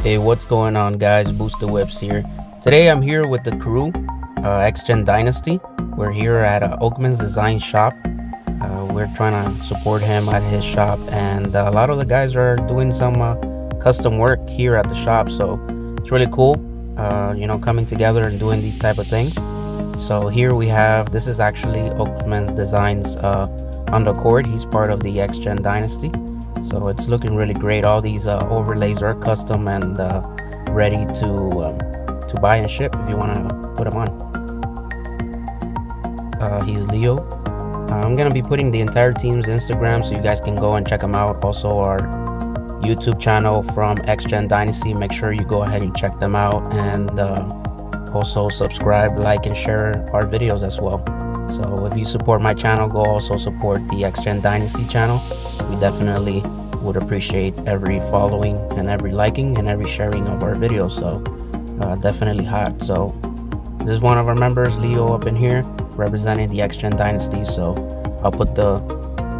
Hey, what's going on, guys? Booster Whips here. Today I'm here with the crew, XGEN Dynasty. We're here at Oakman Designs shop. We're trying to support him at his shop, and a lot of the guys are doing some custom work here at the shop, so it's really cool, coming together and doing these type of things. So here we have, this is actually Oakman Designs on the cord. He's part of the XGEN Dynasty, so it's looking really great. All these overlays are custom and ready to buy and ship if you want to put them on. He's Leo. I'm gonna be putting the entire team's Instagram so you guys can go and check them out. Also our YouTube channel from XGEN Dynasty, make sure you go ahead and check them out, and also subscribe, like, and share our videos as well. So if you support my channel, go also support the XGEN Dynasty channel. We definitely would appreciate every following and every liking and every sharing of our videos. So definitely hot. So this is one of our members, Leo, up in here representing the XGEN Dynasty. So I'll put the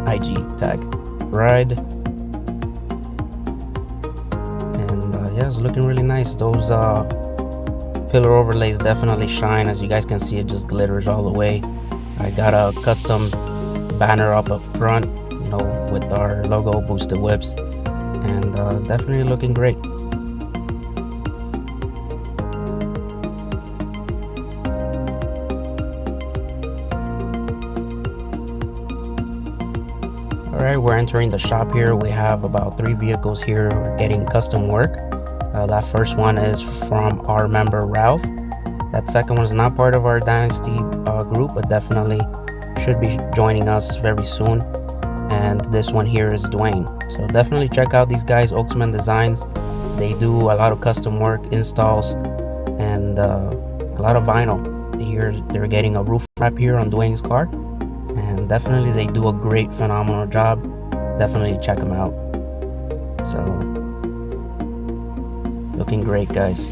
IG tag. Ride. And yeah, it's looking really nice. Those pillar overlays definitely shine. As you guys can see, it just glitters all the way. I got a custom banner up front, with our logo, Boosted Whips, and definitely looking great. Alright, we're entering the shop here. We have about 3 vehicles here. We're getting custom work. That first one is from our member Ralph. That second one is not part of our Dynasty group, but definitely should be joining us very soon. And this one here is Dwayne. So definitely check out these guys, Oakman Designs. They do a lot of custom work, installs, and a lot of vinyl. Here they're getting a roof wrap here on Dwayne's car, and definitely they do a great, phenomenal job. Definitely check them out. So looking great, guys.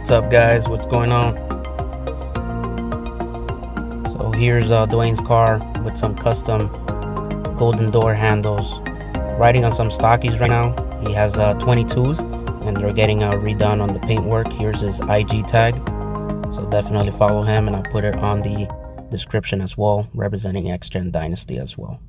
What's up, guys? What's going on? So here's Dwayne's car with some custom golden door handles, riding on some stockies right now. He has 22s and they're getting redone on the paintwork. Here's his IG tag, so definitely follow him, and I'll put it on the description as well, representing XGEN Dynasty as well.